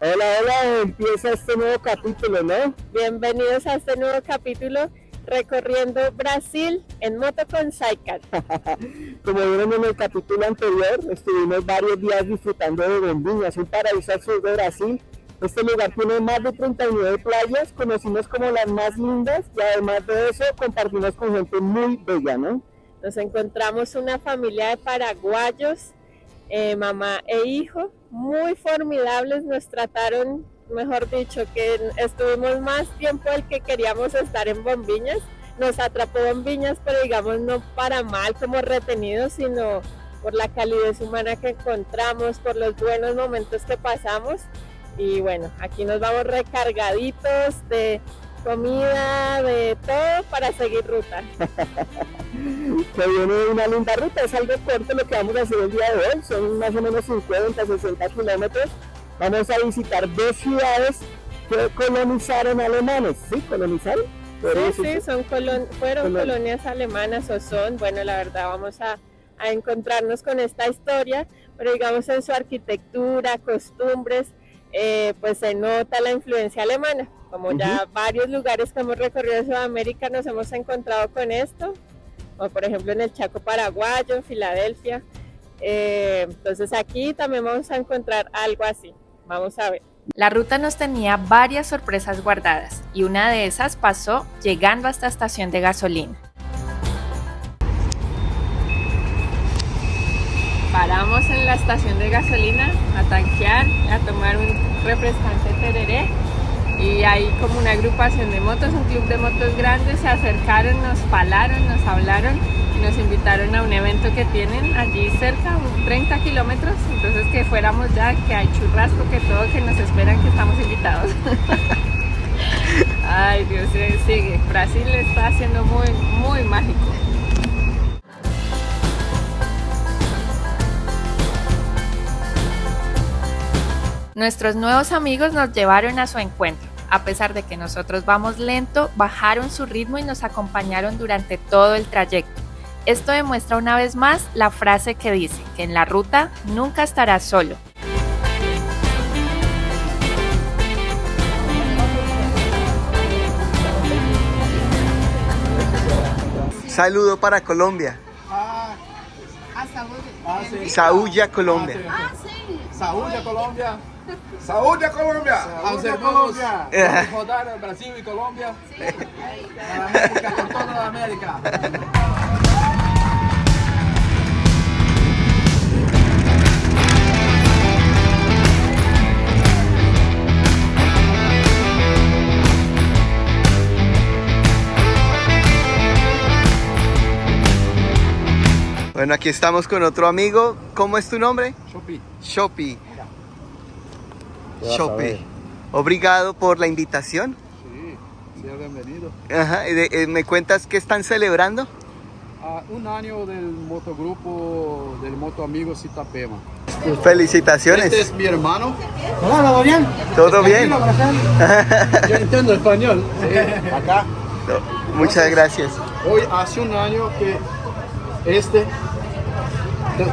Hola, hola, empieza este nuevo capítulo, ¿no? Bienvenidos a este nuevo capítulo recorriendo Brasil en moto con Sidecar. Como vieron en el capítulo anterior, estuvimos varios días disfrutando de Bombinhas, un paraíso al sur de Brasil. Este lugar tiene más de 39 playas, conocimos como las más lindas y además de eso compartimos con gente muy bella, ¿no? Nos encontramos una familia de paraguayos, mamá e hijo, muy formidables, nos trataron, mejor dicho, que estuvimos más tiempo del que queríamos estar en Bombinhas. Nos atrapó Bombinhas, pero digamos no para mal como retenidos, sino por la calidez humana que encontramos, por los buenos momentos que pasamos. Y bueno, aquí nos vamos recargaditos de comida, de todo para seguir ruta. Se viene una linda ruta, es algo corto lo que vamos a hacer el día de hoy, son más o menos 50, 60 kilómetros. Vamos a visitar dos ciudades que colonizaron alemanes, ¿sí? ¿Colonizaron? Sí, fueron colonias alemanas o son, bueno, la verdad vamos a encontrarnos con esta historia, pero digamos en su arquitectura, costumbres, pues se nota la influencia alemana. Como ya varios lugares que hemos recorrido en Sudamérica nos hemos encontrado con esto, como por ejemplo en el Chaco paraguayo, en Filadelfia. Entonces aquí también vamos a encontrar algo así. Vamos a ver. La ruta nos tenía varias sorpresas guardadas y una de esas pasó llegando a esta estación de gasolina. Paramos en la estación de gasolina a tanquear, a tomar un refrescante tereré y hay como una agrupación de motos, un club de motos grandes, se acercaron, nos falaron, nos hablaron y nos invitaron a un evento que tienen allí cerca, 30 kilómetros, entonces que fuéramos ya, que hay churrasco, que todo, que nos esperan, que estamos invitados. Ay Dios, sigue, Brasil está haciendo muy, muy mágico. Nuestros nuevos amigos nos llevaron a su encuentro. A pesar de que nosotros vamos lento, bajaron su ritmo y nos acompañaron durante todo el trayecto. Esto demuestra una vez más la frase que dice que en la ruta nunca estarás solo. Saludo para Colombia. Sí. Saúde a Colombia. Saúde a Colombia. Saúde a Colombia. Aos hermanos de rodar Brasil y Colombia. Para América, por toda la América. Bueno, aquí estamos con otro amigo. ¿Cómo es tu nombre? Shopi. Shopi. Shopi. Obrigado por la invitación. Sí, sea bienvenido. Ajá. ¿Me cuentas qué están celebrando? Un año del motogrupo, del Moto Amigos Itapema. Felicitaciones. Este es mi hermano. Hola, ¿todo bien? ¿Todo bien? Yo entiendo español. Sí, acá. Muchas gracias. Hoy hace un año que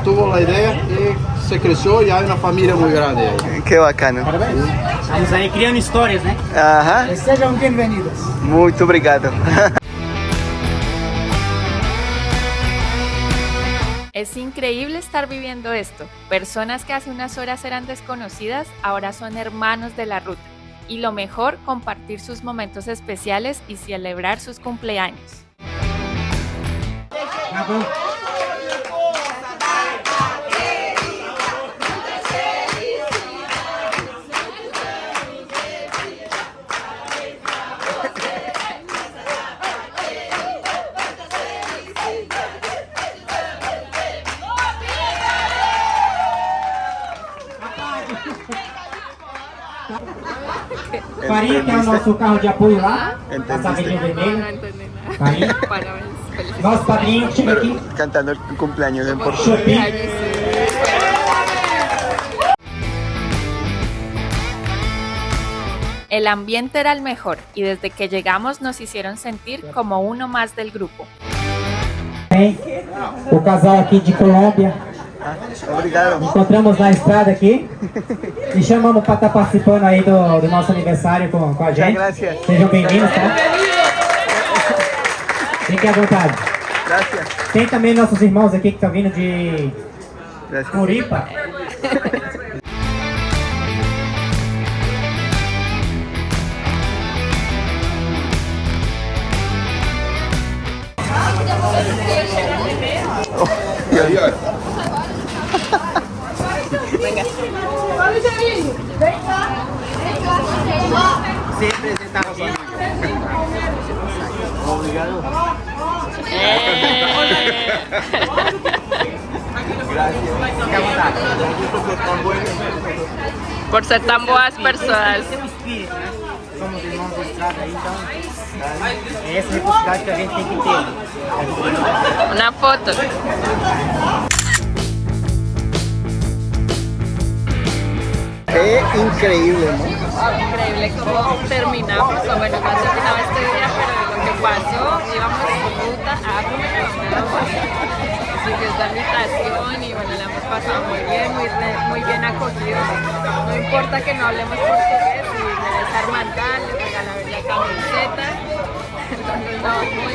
tuvo la idea y se creció y hay una familia muy grande ahí. Qué bacano. Estamos aí criando histórias, né? Ajá. Sejam bem-vindos. Muito obrigado. Es increíble estar viviendo esto. Personas que hace unas horas eran desconocidas, ahora son hermanos de la ruta. Y lo mejor, compartir sus momentos especiales y celebrar sus cumpleaños. Farinha, que é o nosso carro de apoio lá, a saquinha No vermelha. entendí nada. Farinha. Parabéns, felicidades. Nosso padrinho, chega aqui. Cantando el cumpleaños en portugués. Shopi. El ambiente era el mejor y desde que llegamos nos hicieron sentir como uno más del grupo. O casal aqui de Colômbia, Obrigado. Encontramos na estrada aqui e chamamos para estar participando aí do nosso aniversário com a gente. gracias. Sejam bem-vindos, tá? Fiquem à vontade. Gracias. Tem também nossos irmãos aqui que estão vindo de Gracias. Curipa. Y ahí, Sempre sentados aqui. Fique à vontade. Por ser tan boas pessoas. Esse é o espírito, né? Somos irmãos de estrada aí, então é essa reciprocidade que a gente tem que ter. Una foto. Qué increíble, ¿no? Increíble cómo terminamos, o bueno, no terminaba este día, pero lo que pasó, íbamos en ruta a siguió esta invitación y bueno, la hemos pasado muy bien, muy bien acogidos. No importa que no hablemos portugués, y me des hermandad, les regalaron la camiseta. Entonces, no, muy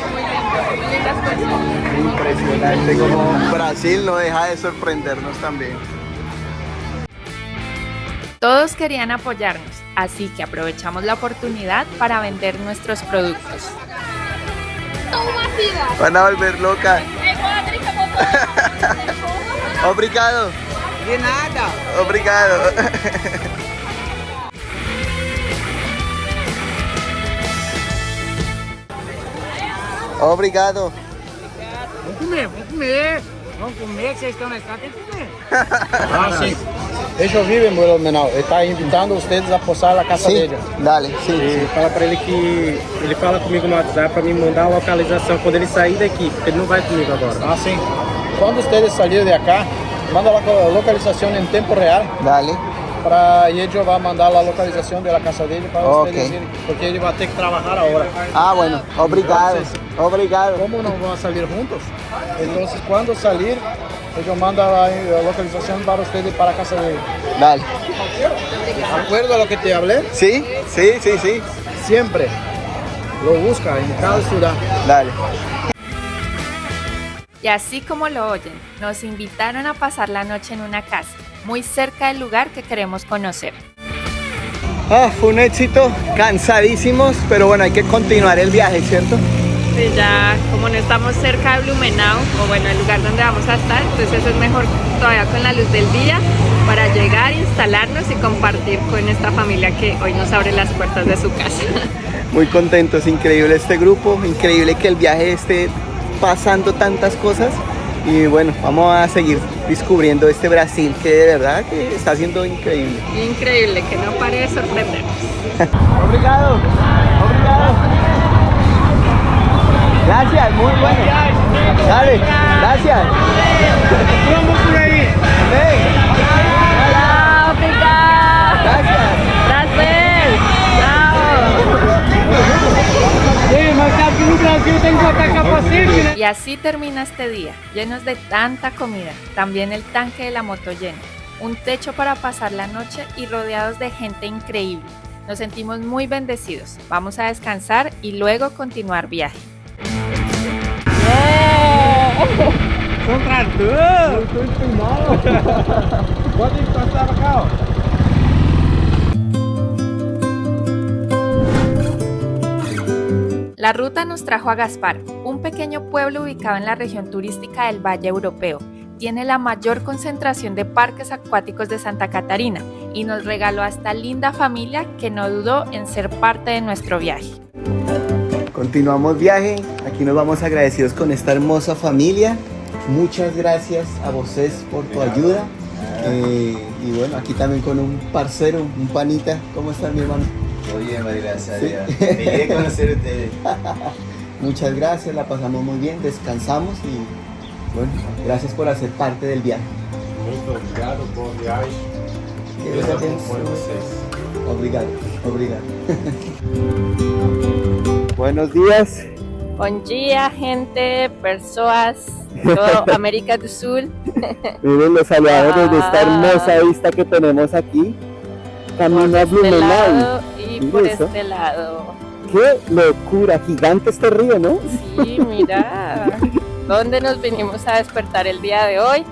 lindas personas. Impresionante como Brasil no deja de sorprendernos también. Todos querían apoyarnos, así que aprovechamos la oportunidad para vender nuestros productos. Van a volver loca. Obrigado. De nada. Obrigado. Obrigado. Vamos comer, vamos comer. Vamos comer, que vocês estão na estrada, tem que comer. Ah, sim. Ellos viven en Blumenau. Ele está invitando ustedes a posar a casa Sí, dele. dale, sí. E fala pra ele que ele fala comigo no WhatsApp pra me mandar a localização quando ele sair daqui, porque ele não vai comigo agora. Ah, sim. Quando ustedes salir de acá, manda la localización en tiempo real Dale. y ellos van a mandar la localización de la casa dele para Ok. ustedes ir, porque ele va a ter que trabajar ahora. Ah, bueno, obrigado. Obrigado. Como não vão salir juntos, então quando salir, ellos mandan la localización para ustedes para a casa dele. Dale. ¿Acuerdo a lo que te hablé? Sí, sí, sí, sí. Siempre lo busca en cada ciudad. Dale. Y así como lo oyen, nos invitaron a pasar la noche en una casa, muy cerca del lugar que queremos conocer. Ah, fue un éxito, cansadísimos, pero bueno, hay que continuar el viaje, ¿cierto? Sí, ya como no estamos cerca de Blumenau, o bueno, el lugar donde vamos a estar, entonces eso es mejor todavía con la luz del día para llegar, instalarnos y compartir con esta familia que hoy nos abre las puertas de su casa. Muy contentos, increíble este grupo, increíble que el viaje esté pasando tantas cosas y bueno, vamos a seguir descubriendo este Brasil que de verdad que está siendo increíble. Increíble, que no pare de sorprendernos. Obrigado, obrigado. Gracias, muy bueno. Dale, gracias. Vamos por aí. Ven, Chao, obrigado. gracias. Prazer. Chao. Mas sabe que no Brasil tem que botar capacete, né? Y así termina este día, llenos de tanta comida, también el tanque de la moto lleno, un techo para pasar la noche y rodeados de gente increíble. Nos sentimos muy bendecidos. Vamos a descansar y luego continuar viaje. Contratou! Pode passar acá, ó. La ruta nos trajo a Gaspar, un pequeño pueblo ubicado en la región turística del Valle Europeo. Tiene la mayor concentración de parques acuáticos de Santa Catarina y nos regaló a esta linda familia que no dudó en ser parte de nuestro viaje. Continuamos viaje, aquí nos vamos agradecidos con esta hermosa familia. Muchas gracias a vosotros por tu ayuda. Y bueno, aquí también con un parcero, un panita. ¿Cómo estás, mi hermano? Muy bien, María, gracias. Sí. Me llegué a conocer a ustedes. Muchas gracias, la pasamos muy bien, descansamos y bueno, gracias por hacer parte del viaje. Muito obrigado, boa viagem. Que Deus Deus abençoe abençoe. vocês. Obrigado, obrigado. Buenos días. Bom dia, gente, pessoas. Todo América do Sul. Miren, los saludamos desde esta Ah. hermosa vista que tenemos aquí. Camino a Por este Blumenau. lado y Mire por eso. este lado. ¡Qué locura! Gigante este río, ¿no? Sí, mira. ¿Dónde nos vinimos a despertar el día de hoy?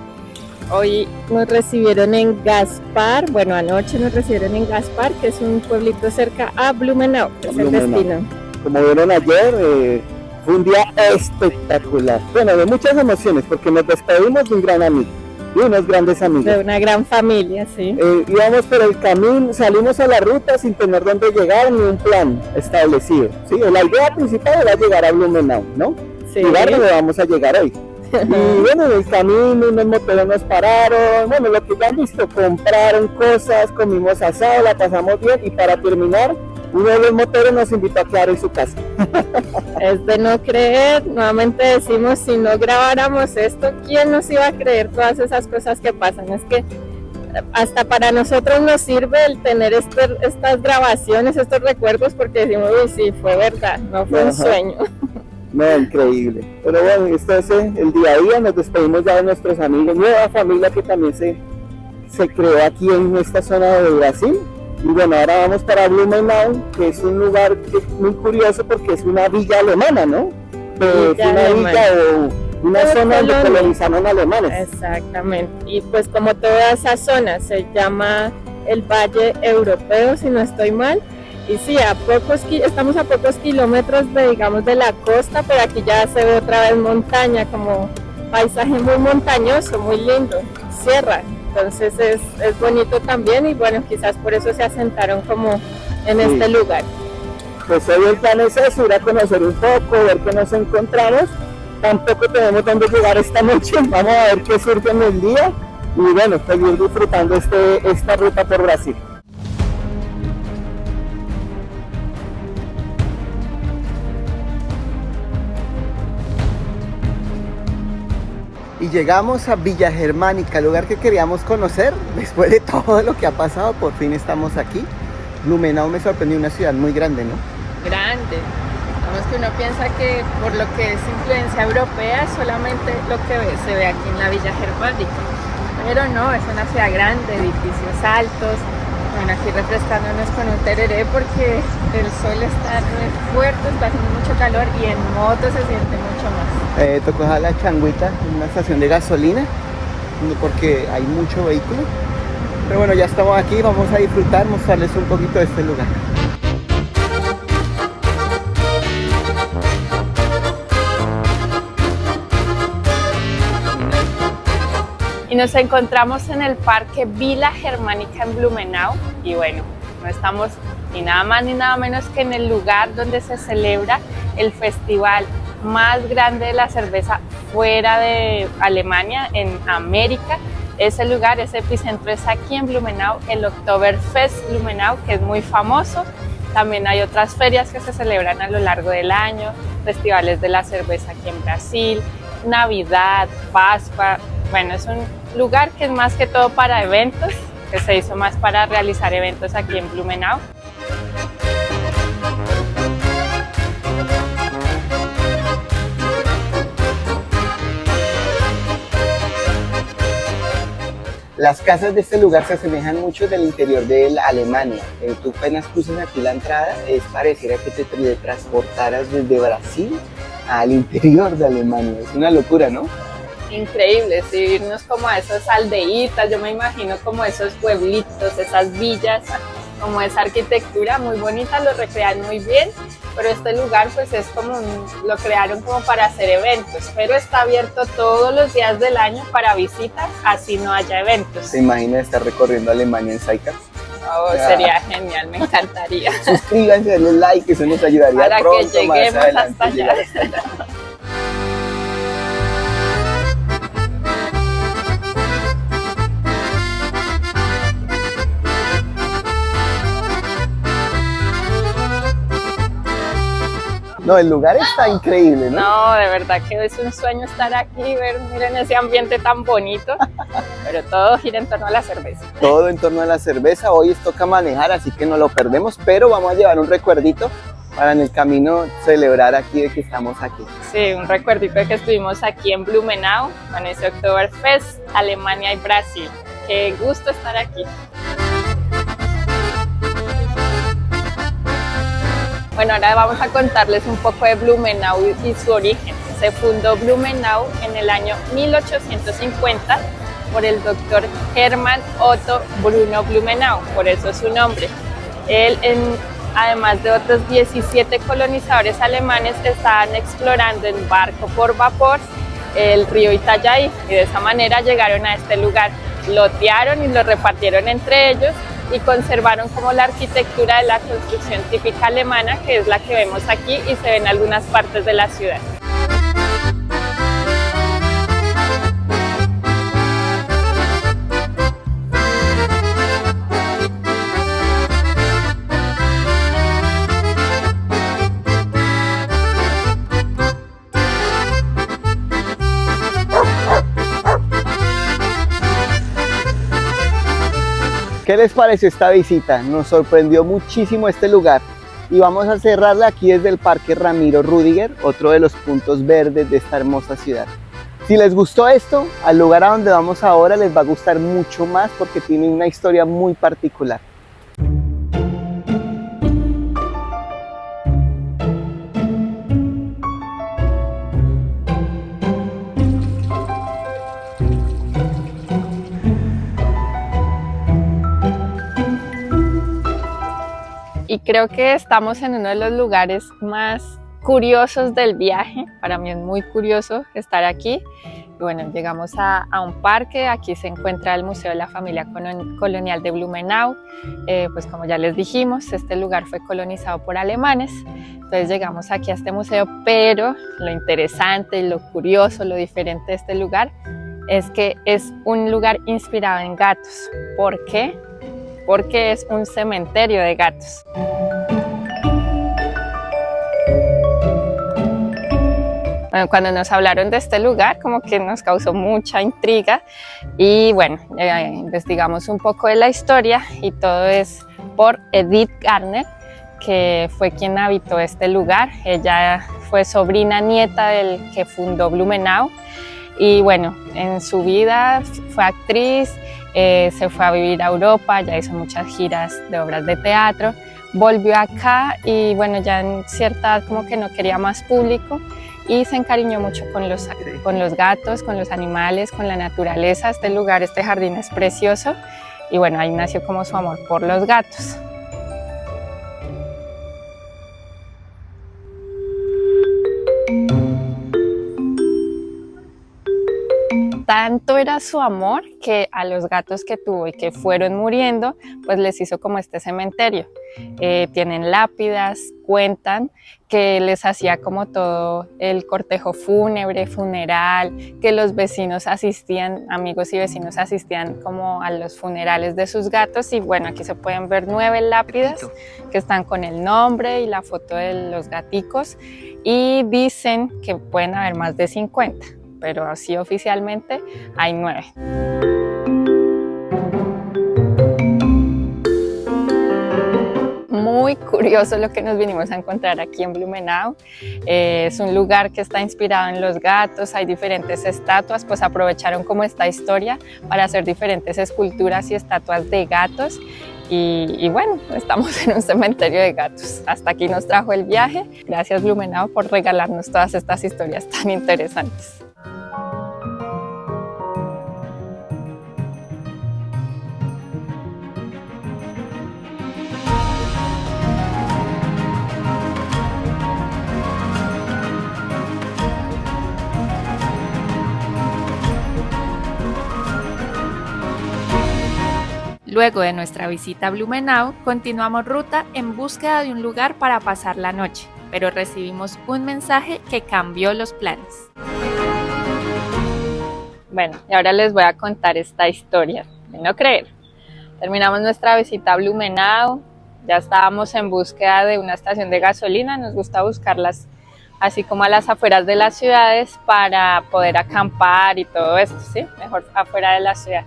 Hoy nos recibieron en Gaspar, bueno, anoche nos recibieron en Gaspar, que es un pueblito cerca a Blumenau, que es el Blumenau. destino. Como vieron ayer, fue un día espectacular. Bueno, de muchas emociones, porque nos despedimos de un gran amigo, de unos grandes amigos. De una gran familia, sí. Íbamos por el camino, salimos a la ruta sin tener dónde llegar ni un plan establecido. ¿Sí? La idea principal era llegar a Blumenau, ¿no? Sí. Llegar donde vamos a llegar hoy. Y bueno, en el camino unos moteros nos pararon, bueno, lo que ya han visto, compraron cosas, comimos asado, la pasamos bien y para terminar, uno de los moteros nos invitó a quedar en su casa. Es de no creer, nuevamente decimos, si no grabáramos esto, ¿quién nos iba a creer todas esas cosas que pasan? Es que hasta para nosotros nos sirve el tener estas grabaciones, estos recuerdos, porque decimos, uy, sí, fue verdad, no fue un Ajá. sueño. No, increíble. Pero bueno, esto es el día a día, nos despedimos ya de nuestros amigos, nueva familia que también se creó aquí en esta zona de Brasil. Y bueno, ahora vamos para Blumenau, que es un lugar muy curioso porque es una villa alemana, ¿no? Es Villa una alemana. villa o una Como zona donde colonia. colonizaron alemanes. Exactamente. Y pues como toda esa zona se llama el Valle Europeo, si no estoy mal. Y sí, estamos a pocos kilómetros digamos, de la costa, pero aquí ya se ve otra vez montaña, como paisaje muy montañoso, muy lindo, sierra. Entonces es bonito también y bueno, quizás por eso se asentaron como en Sí. este lugar. Pues hoy el plan es eso, ir a conocer un poco, ver qué nos encontramos. Tampoco tenemos dónde llegar esta noche, vamos a ver qué surge en el día y bueno, seguir disfrutando esta ruta por Brasil. Y llegamos a Villa Germánica, el lugar que queríamos conocer. Después de todo lo que ha pasado, por fin estamos aquí. Blumenau me sorprendió, una ciudad muy grande, ¿no? Grande. Vamos que uno piensa que por lo que es influencia europea solamente lo que se ve aquí en la Villa Germánica. Pero no, es una ciudad grande, edificios altos. Bueno, aquí refrescándonos con un tereré porque el sol está muy fuerte, está haciendo mucho calor y en moto se siente mucho más. Tocó dejar la changuita en una estación de gasolina porque hay mucho vehículo. Pero bueno, ya estamos aquí, vamos a disfrutar, mostrarles un poquito de este lugar. Y nos encontramos en el Parque Villa Germánica en Blumenau y bueno, no estamos ni nada más ni nada menos que en el lugar donde se celebra el festival más grande de la cerveza fuera de Alemania, en América. Ese lugar, ese epicentro es aquí en Blumenau, el Oktoberfest Blumenau, que es muy famoso. También hay otras ferias que se celebran a lo largo del año, festivales de la cerveza aquí en Brasil, Navidad, Pascua. Bueno, es un lugar que es más que todo para eventos, que se hizo más para realizar eventos aquí en Blumenau. Las casas de este lugar se asemejan mucho del interior de Alemania. Tú apenas cruzas aquí la entrada, pareciera que te teletransportaras desde Brasil al interior de Alemania. Es una locura, ¿no? Increíble, sí, irnos como a esas aldeitas, yo me imagino como esos pueblitos, esas villas, como esa arquitectura muy bonita, lo recrean muy bien, pero este lugar pues es como, lo crearon como para hacer eventos, pero está abierto todos los días del año para visitas, así no haya eventos. ¿Se imagina estar recorriendo Alemania en Sidecar? Oh, sería genial, me encantaría. Suscríbanse, denle like, eso nos ayudaría Para pronto, que más lleguemos adelante, hasta allá. llegar hasta allá. No, el lugar está increíble, ¿no? No, de verdad que es un sueño estar aquí, ver, miren ese ambiente tan bonito, pero todo gira en torno a la cerveza. Todo en torno a la cerveza. Hoy toca manejar, así que no lo perdemos, pero vamos a llevar un recuerdito para en el camino celebrar aquí de que estamos aquí. Sí, un recuerdito de que estuvimos aquí en Blumenau con ese Oktoberfest, Alemania y Brasil. Qué gusto estar aquí. Bueno, ahora vamos a contarles un poco de Blumenau y su origen. Se fundó Blumenau en el año 1850 por el doctor Hermann Otto Bruno Blumenau, por eso su nombre. Él, además de otros 17 colonizadores alemanes, estaban explorando en barco por vapor el río Itajaí y de esa manera llegaron a este lugar. Lotearon y lo repartieron entre ellos y conservaron como la arquitectura de la construcción típica alemana, que es la que vemos aquí y se ve en algunas partes de la ciudad. ¿Qué les pareció esta visita? Nos sorprendió muchísimo este lugar y vamos a cerrarla aquí desde el Parque Ramiro Rüdiger, otro de los puntos verdes de esta hermosa ciudad. Si les gustó esto, al lugar a donde vamos ahora les va a gustar mucho más porque tiene una historia muy particular. Y creo que estamos en uno de los lugares más curiosos del viaje. Para mí es muy curioso estar aquí. Y bueno, llegamos a un parque. Aquí se encuentra el Museo de la Familia Colonial de Blumenau. Pues como ya les dijimos, este lugar fue colonizado por alemanes. Entonces llegamos aquí a este museo, pero lo interesante, lo curioso, lo diferente de este lugar es que es un lugar inspirado en gatos. ¿Por qué? Porque es un cementerio de gatos. Bueno, cuando nos hablaron de este lugar, como que nos causó mucha intriga y bueno, investigamos un poco de la historia y todo es por Edith Garner, que fue quien habitó este lugar. Ella fue sobrina nieta del que fundó Blumenau y bueno, en su vida fue actriz. Se fue a vivir a Europa, ya hizo muchas giras de obras de teatro, volvió acá y bueno, ya en cierta edad como que no quería más público y se encariñó mucho con los gatos, con los animales, con la naturaleza. Este lugar, este jardín es precioso y bueno, ahí nació como su amor por los gatos. Tanto era su amor que a los gatos que tuvo y que fueron muriendo, pues les hizo como este cementerio. Tienen lápidas, cuentan que les hacía como todo el cortejo fúnebre, funeral, que los vecinos asistían, amigos y vecinos asistían como a los funerales de sus gatos. Y bueno, aquí se pueden ver 9 lápidas que están con el nombre y la foto de los gaticos y dicen que pueden haber más de 50. Pero así oficialmente hay 9. Muy curioso lo que nos vinimos a encontrar aquí en Blumenau. Es un lugar que está inspirado en los gatos, hay diferentes estatuas, pues aprovecharon como esta historia para hacer diferentes esculturas y estatuas de gatos. Y bueno, estamos en un cementerio de gatos. Hasta aquí nos trajo el viaje. Gracias Blumenau por regalarnos todas estas historias tan interesantes. Luego de nuestra visita a Blumenau, continuamos ruta en búsqueda de un lugar para pasar la noche, pero recibimos un mensaje que cambió los planes. Bueno, y ahora les voy a contar esta historia, de no creer. Terminamos nuestra visita a Blumenau, ya estábamos en búsqueda de una estación de gasolina, nos gusta buscarlas así como a las afueras de las ciudades para poder acampar y todo esto, ¿sí? Mejor afuera de la ciudad.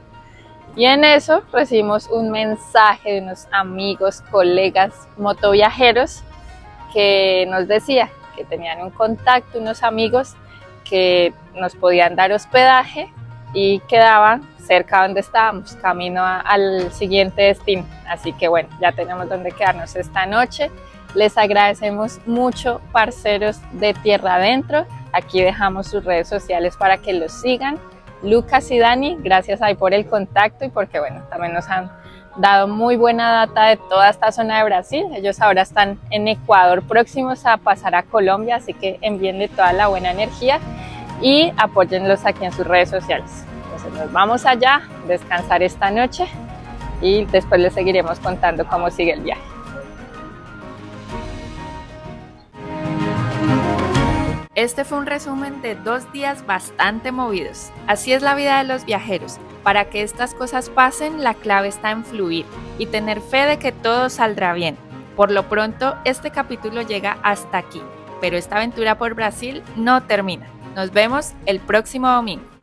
Y en eso recibimos un mensaje de unos amigos, colegas motoviajeros que nos decía que tenían un contacto, unos amigos que nos podían dar hospedaje y quedaban cerca donde estábamos, camino al siguiente destino. Así que bueno, ya tenemos donde quedarnos esta noche. Les agradecemos mucho, parceros de Tierra Adentro. Aquí dejamos sus redes sociales para que los sigan. Lucas y Dani, gracias ahí por el contacto y porque bueno, también nos han dado muy buena data de toda esta zona de Brasil. Ellos ahora están en Ecuador, próximos a pasar a Colombia, así que envíenle toda la buena energía y apóyenlos aquí en sus redes sociales. Entonces nos vamos allá, descansar esta noche y después les seguiremos contando cómo sigue el viaje. Este fue un resumen de 2 días bastante movidos. Así es la vida de los viajeros. Para que estas cosas pasen, la clave está en fluir y tener fe de que todo saldrá bien. Por lo pronto, este capítulo llega hasta aquí, pero esta aventura por Brasil no termina. Nos vemos el próximo domingo.